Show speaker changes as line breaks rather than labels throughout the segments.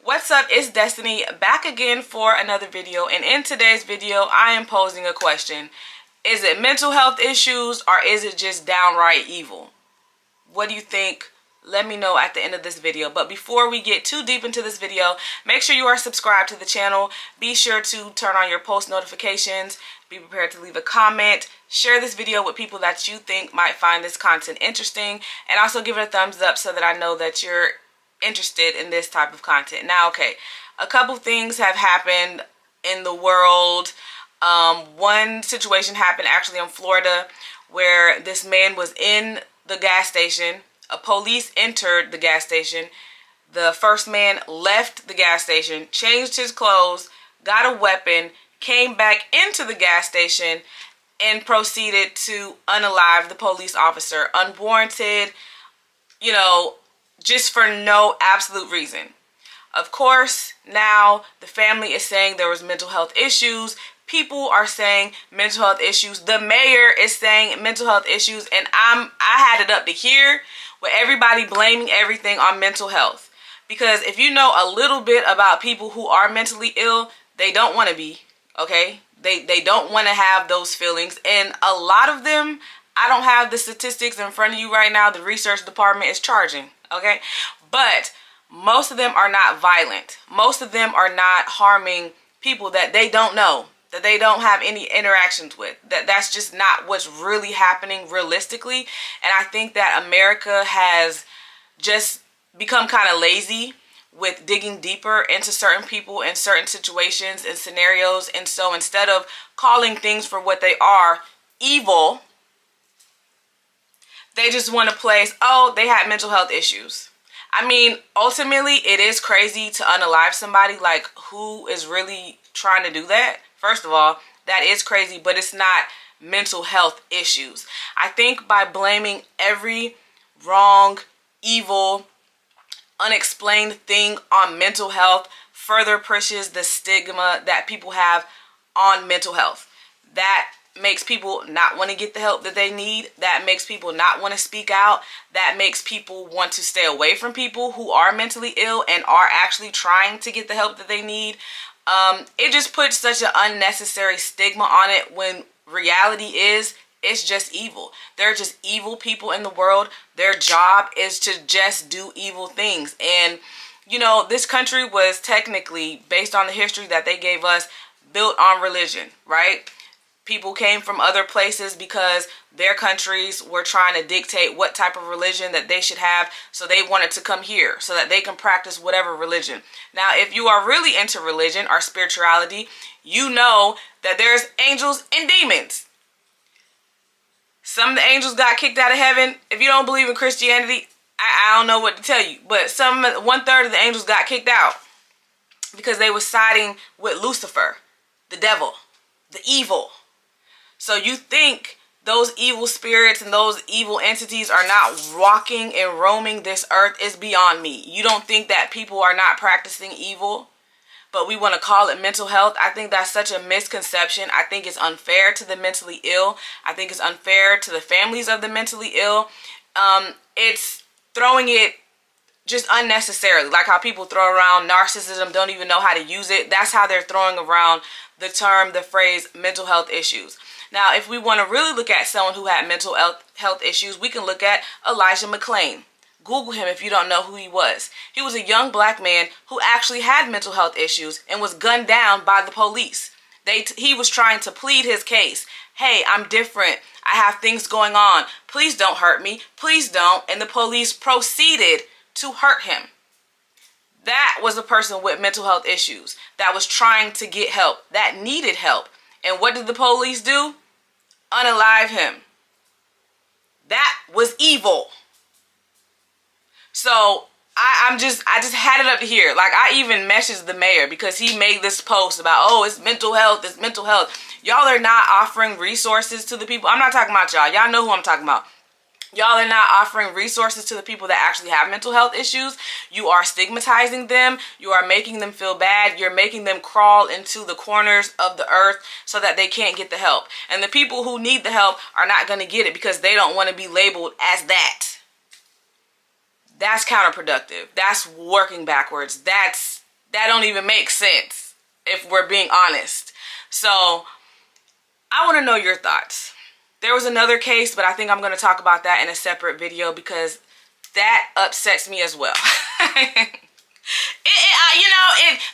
What's up, it's Destiny back again for another video, and in today's video I am posing a question. Is it mental health issues or is it just downright evil? What do you think? Let me know at the end of this video. But before we get too deep into this video, make sure you are subscribed to the channel. Be sure to turn on your post notifications. Be prepared to leave a comment. Share this video with people that you think might find this content interesting. And also give it a thumbs up so that I know that you're interested in this type of content. Now, okay, a couple things have happened in the world. One situation happened actually in Florida where this man was in the gas station. A police entered the gas station. The first man left the gas station, changed his clothes, got a weapon, came back into the gas station, and proceeded to unalive the police officer. Unwarranted, just for no absolute reason. Of course, now the family is saying there was mental health issues. People are saying mental health issues. The mayor is saying mental health issues, and I had it up to here with everybody blaming everything on mental health. Because if you know a little bit about people who are mentally ill, they don't want to be, okay? They don't want to have those feelings, and a lot of them, I don't have the statistics in front of you right now. The research department is charging, okay? But most of them are not violent. Most of them are not harming people that they don't know, that they don't have any interactions with. That's just not what's really happening realistically. And I think that America has just become kind of lazy with digging deeper into certain people and certain situations and scenarios. And so instead of calling things for what they are, evil, they just want to place, oh, they had mental health issues. I mean, ultimately, it is crazy to unalive somebody. Like, who is really trying to do that? First of all, that is crazy, but it's not mental health issues. I think by blaming every wrong, evil, unexplained thing on mental health further pushes the stigma that people have on mental health. That makes people not want to get the help that they need. That makes people not want to speak out. That makes people want to stay away from people who are mentally ill and are actually trying to get the help that they need. It just puts such an unnecessary stigma on it when reality is it's just evil. There are just evil people in the world. Their job is to just do evil things. And, this country was technically, based on the history that they gave us, built on religion, right? People came from other places because their countries were trying to dictate what type of religion that they should have. So they wanted to come here so that they can practice whatever religion. Now, if you are really into religion or spirituality, you know that there's angels and demons. Some of the angels got kicked out of heaven. If you don't believe in Christianity, I don't know what to tell you. But 1/3 of the angels got kicked out because they were siding with Lucifer, the devil, the evil. So you think those evil spirits and those evil entities are not walking and roaming this earth is beyond me. You don't think that people are not practicing evil, but we want to call it mental health? I think that's such a misconception. I think it's unfair to the mentally ill. I think it's unfair to the families of the mentally ill. It's throwing it just unnecessarily, like how people throw around narcissism, don't even know how to use it. That's how they're throwing around the term, the phrase mental health issues. Now, if we want to really look at someone who had mental health issues, we can look at Elijah McClain. Google him if you don't know who he was. He was a young black man who actually had mental health issues and was gunned down by the police. He was trying to plead his case. Hey, I'm different. I have things going on. Please don't hurt me. Please don't. And the police proceeded to hurt him. That was a person with mental health issues that was trying to get help, that needed help. And what did the police do? Unalive him. That was evil. So I just had it up to here. Like, I even messaged the mayor because he made this post about, oh, it's mental health, it's mental health. Y'all are not offering resources to the people. I'm not talking about y'all. Y'all know who I'm talking about. Y'all are not offering resources to the people that actually have mental health issues. You are stigmatizing them. You are making them feel bad. You're making them crawl into the corners of the earth so that they can't get the help. And the people who need the help are not going to get it because they don't want to be labeled as that. That's counterproductive. That's working backwards. That's That don't even make sense if we're being honest. So I want to know your thoughts. There was another case, but I think I'm going to talk about that in a separate video because that upsets me as well.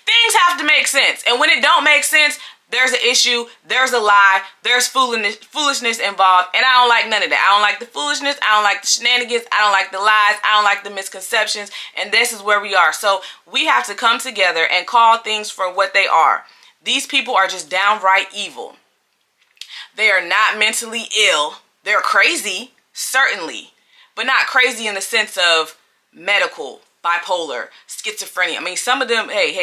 Things have to make sense. And when it don't make sense, there's an issue, there's a lie, there's foolishness involved, and I don't like none of that. I don't like the foolishness, I don't like the shenanigans, I don't like the lies, I don't like the misconceptions, and this is where we are. So we have to come together and call things for what they are. These people are just downright evil. They are not mentally ill. They're crazy, certainly, but not crazy in the sense of medical, bipolar, schizophrenia. I mean, some of them might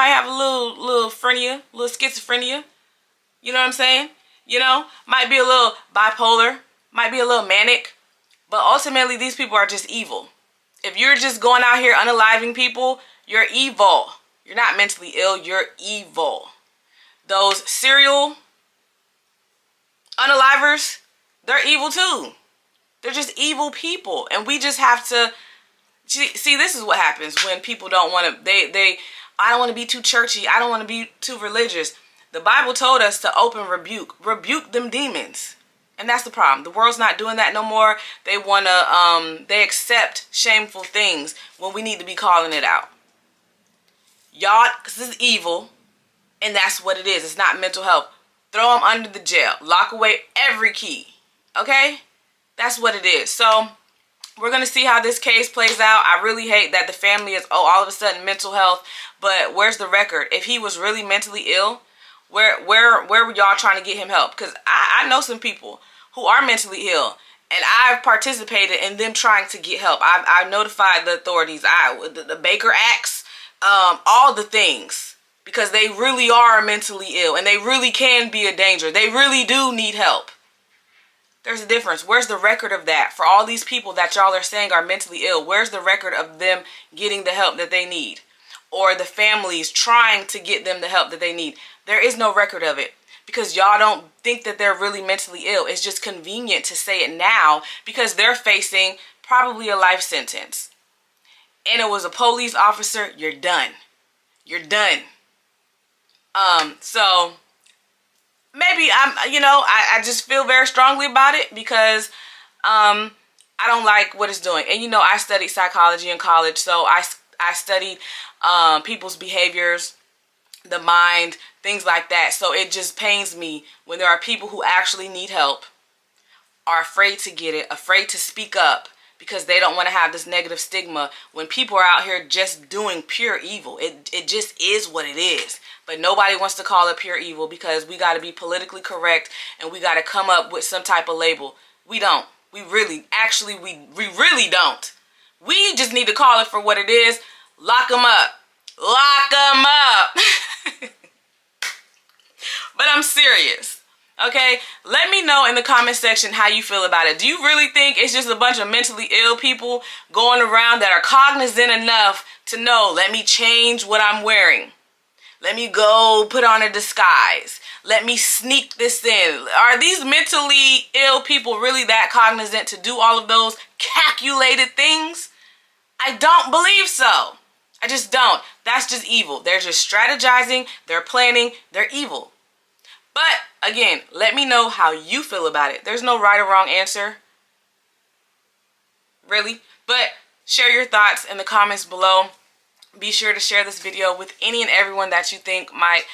have a little schizophrenia. You know what I'm saying? Might be a little bipolar, might be a little manic, but ultimately these people are just evil. If you're just going out here unaliving people, you're evil. You're not mentally ill, you're evil. Those serial unalivers, they're evil too. They're just evil people. And we just have to, see, this is what happens when people don't want to, I don't want to be too churchy. I don't want to be too religious. The Bible told us to open rebuke them demons. And that's the problem. The world's not doing that no more. They want to, they accept shameful things when we need to be calling it out. Y'all, because this is evil, and that's what it is. It's not mental health. Throw them under the jail. Lock away every key. Okay? That's what it is. So we're going to see how this case plays out. I really hate that the family is, all of a sudden mental health. But where's the record? If he was really mentally ill, where were y'all trying to get him help? Because I know some people who are mentally ill, and I've participated in them trying to get help. I've notified the authorities. The Baker Acts, all the things, because they really are mentally ill, and they really can be a danger. They really do need help. There's a difference. Where's the record of that? For all these people that y'all are saying are mentally ill, where's the record of them getting the help that they need? Or the families trying to get them the help that they need? There is no record of it because y'all don't think that they're really mentally ill. It's just convenient to say it now because they're facing probably a life sentence. And it was a police officer. You're done. You're done. So maybe I just feel very strongly about it because I don't like what it's doing. And I studied psychology in college, so I studied people's behaviors, the mind, things like that. So it just pains me when there are people who actually need help, are afraid to get it, afraid to speak up because they don't want to have this negative stigma when people are out here just doing pure evil. It just is what it is. But nobody wants to call it pure evil because we got to be politically correct and we got to come up with some type of label. We don't. We really don't. We just need to call it for what it is. Lock them up. Lock them up. But I'm serious. Okay, let me know in the comment section how you feel about it. Do you really think it's just a bunch of mentally ill people going around that are cognizant enough to know, let me change what I'm wearing? Let me go put on a disguise. Let me sneak this in. Are these mentally ill people really that cognizant to do all of those calculated things? I don't believe so. I just don't. That's just evil. They're just strategizing. They're planning. They're evil. But again, let me know how you feel about it. There's no right or wrong answer. Really. But share your thoughts in the comments below. Be sure to share this video with any and everyone that you think might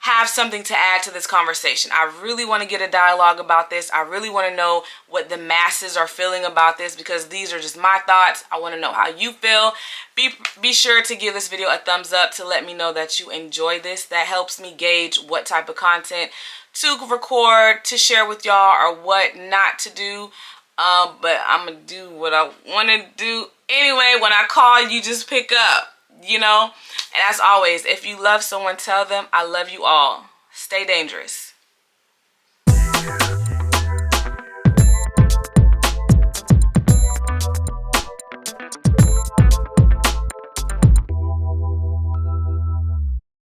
have something to add to this conversation. I really want to get a dialogue about this. I really want to know what the masses are feeling about this because these are just my thoughts. I want to know how you feel. Be sure to give this video a thumbs up to let me know that you enjoy this. That helps me gauge what type of content to record, to share with y'all, or what not to do. But I'm going to do what I want to do. Anyway, when I call, you just pick up. And as always, if you love someone, tell them I love you all. Stay dangerous.